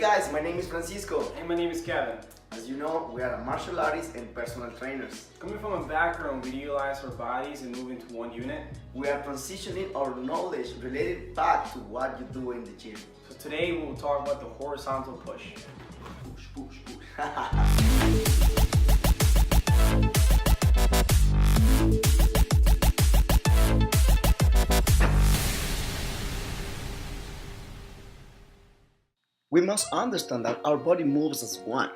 guys, my name is Francisco. And my name is Kevin. As you know, we are martial artists and personal trainers. Coming from a background, we utilize our bodies and move into one unit. We are transitioning our knowledge related back to what you do in the gym. So today we will talk about the horizontal push. Push, push, push. We must understand that our body moves as one,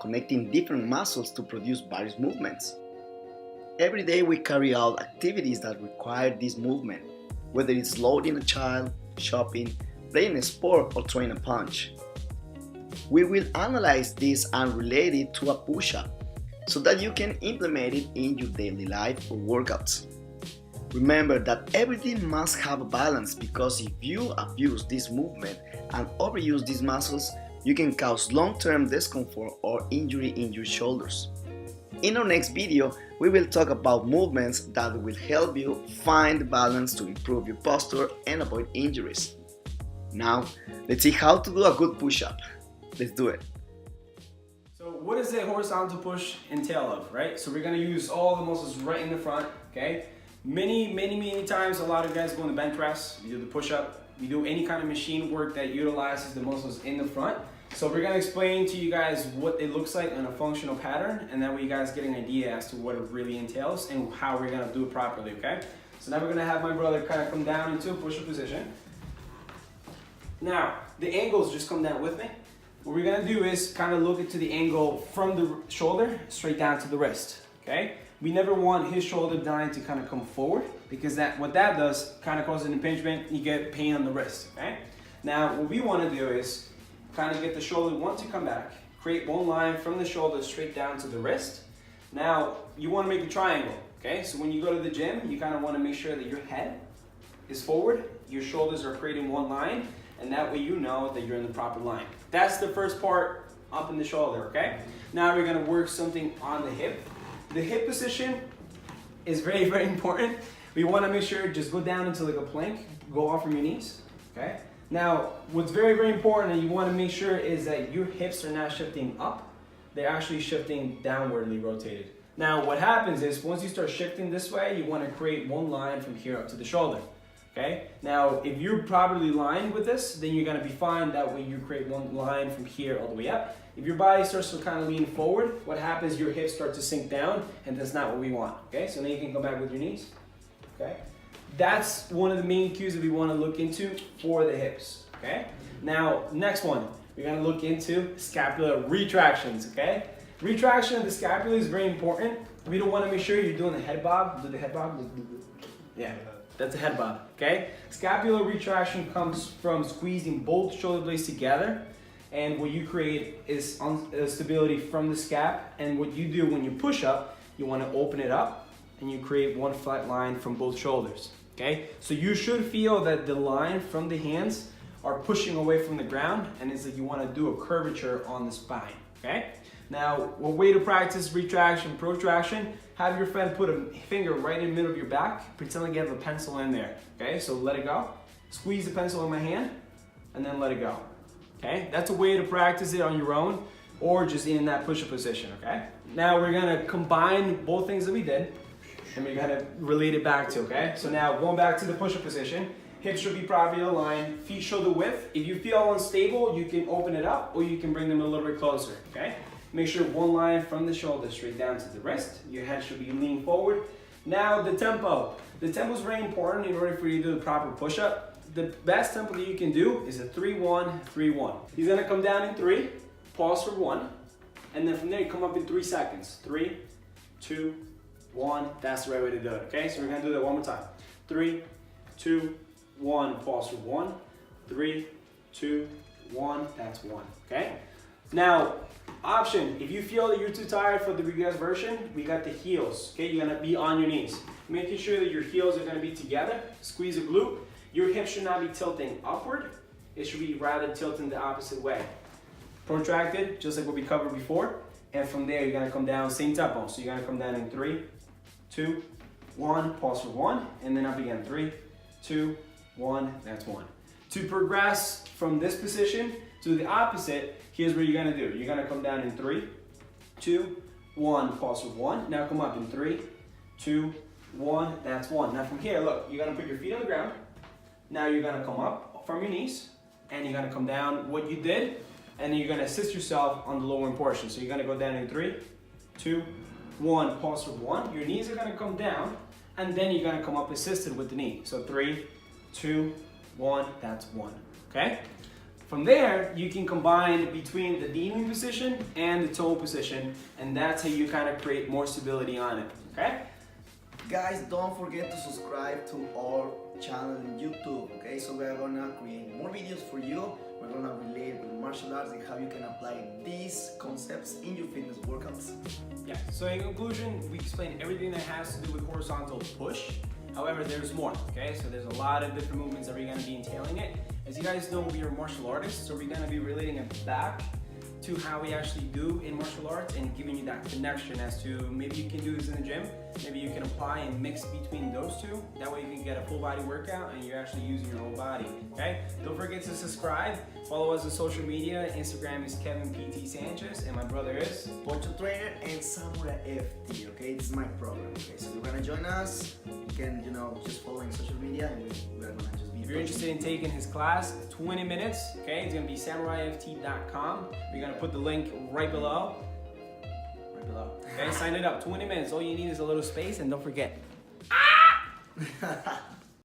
connecting different muscles to produce various movements. Every day we carry out activities that require this movement, whether it's loading a child, shopping, playing a sport, or throwing a punch. We will analyze this and relate it to a push-up so that you can implement it in your daily life or workouts. Remember that everything must have a balance, because if you abuse this movement and overuse these muscles, you can cause long-term discomfort or injury in your shoulders. In our next video, we will talk about movements that will help you find balance to improve your posture and avoid injuries. Now, let's see how to do a good push-up. Let's do it. So what does a horizontal push entail of, right? So we're gonna use all the muscles right in the front, okay? Many times, a lot of guys go on the bench press, we do the push-up, we do any kind of machine work that utilizes the muscles in the front. So we're gonna explain to you guys what it looks like in a functional pattern, and that way you guys get an idea as to what it really entails and how we're gonna do it properly, okay? So now we're gonna have my brother kind of come down into a push-up position. Now, the angles just come down with me. What we're gonna do is kind of look into the angle from the shoulder straight down to the wrist, okay? We never want his shoulder line to kind of come forward, because what that does kind of causes an impingement, you get pain on the wrist, okay? Now, what we want to do is kind of get the shoulder one to come back, create one line from the shoulder straight down to the wrist. Now, you want to make a triangle, okay? So when you go to the gym, you kind of want to make sure that your head is forward, your shoulders are creating one line, and that way you know that you're in the proper line. That's the first part, up in the shoulder, okay? Now we're going to work something on the hip. The hip position is very important. We want to make sure just go down into like a plank, go off from your knees, okay? Now, what's very important and you want to make sure is that your hips are not shifting up, they're actually shifting downwardly rotated. Now, what happens is once you start shifting this way, you want to create one line from here up to the shoulder, okay? Now, if you're properly lined with this, then you're going to be fine. That way you create one line from here all the way up. If your body starts to kind of lean forward, what happens, your hips start to sink down, and that's not what we want, okay? So now you can go back with your knees, okay? That's one of the main cues that we want to look into for the hips, okay? Now, next one, we're going to look into scapular retractions, okay? Retraction of the scapula is very important. We don't want to make sure you're doing the head bob. Do the head bob? Yeah, that's a head bob, okay? Scapular retraction comes from squeezing both shoulder blades together. And what you create is stability from the scap. And what you do when you push up, you want to open it up and you create one flat line from both shoulders, okay? So you should feel that the line from the hands are pushing away from the ground, and it's like you want to do a curvature on the spine, okay? Now, one way to practice retraction, protraction, have your friend put a finger right in the middle of your back, pretend like you have a pencil in there, okay? So let it go. Squeeze the pencil in my hand, and then let it go. Okay, that's a way to practice it on your own or just in that push-up position, okay? Now we're gonna combine both things that we did and we're gonna relate it back to, okay? So now going back to the push-up position, hips should be properly aligned, feet shoulder width. If you feel unstable, you can open it up or you can bring them a little bit closer, okay? Make sure one line from the shoulder straight down to the wrist. Your head should be leaning forward. Now the tempo. The tempo is very important in order for you to do the proper push-up. The best tempo that you can do is a 3-1, 3-1. You're gonna come down in 3, pause for 1, and then from there you come up in 3 seconds. 3, 2, 1, that's the right way to do it, okay? So we're gonna do that one more time. 3, 2, 1, pause for 1, 3, 2, 1, that's 1, okay? Now, option, if you feel that you're too tired for the regress version, we got the heels, okay? You're gonna be on your knees. Making sure that your heels are gonna be together, squeeze a glute. Your hips should not be tilting upward. It should be rather tilting the opposite way. Protracted, just like what we covered before. And from there, you're gonna come down, same tempo. So you're gonna come down in 3, 2, 1, pause for 1, and then up again. 3, 2, 1, that's 1. To progress from this position To do the opposite, here's what you're gonna do. You're gonna come down in 3, 2, 1, pause for 1. Now come up in 3, 2, 1, that's 1. Now from here, look, you're gonna put your feet on the ground. Now you're gonna come up from your knees, and you're gonna come down what you did, and then you're gonna assist yourself on the lowering portion. So you're gonna go down in 3, 2, 1, pause for 1. Your knees are gonna come down, and then you're gonna come up assisted with the knee. So 3, 2, 1, that's 1, okay? From there, you can combine between the kneeling position and the toe position, and that's how you kind of create more stability on it, okay? Guys, don't forget to subscribe to our channel in YouTube, okay? So we're gonna create more videos for you. We're gonna relate with martial arts and how you can apply these concepts in your fitness workouts. Yeah, so in conclusion, we explained everything that has to do with horizontal push. However, there's more, okay? So there's a lot of different movements that we're gonna be entailing it. As you guys know, we are martial artists, so we're gonna be relating it back to how we actually do in martial arts and giving you that connection as to maybe you can do this in the gym, maybe you can apply and mix between those two. That way you can get a full body workout and you're actually using your whole body, okay? Don't forget to subscribe, follow us on social media. Instagram is Kevin PT Sanchez and my brother is Poncho Trainer and samuraift, okay? This is my program, okay? So if you're gonna join us, you can, just follow in social media and we're gonna just be. If you're interested in taking his class, 20 minutes, okay? It's gonna be samuraift.com. We're gonna put the link right below. Okay, sign it up, 20 minutes. All you need is a little space and don't forget. Ah!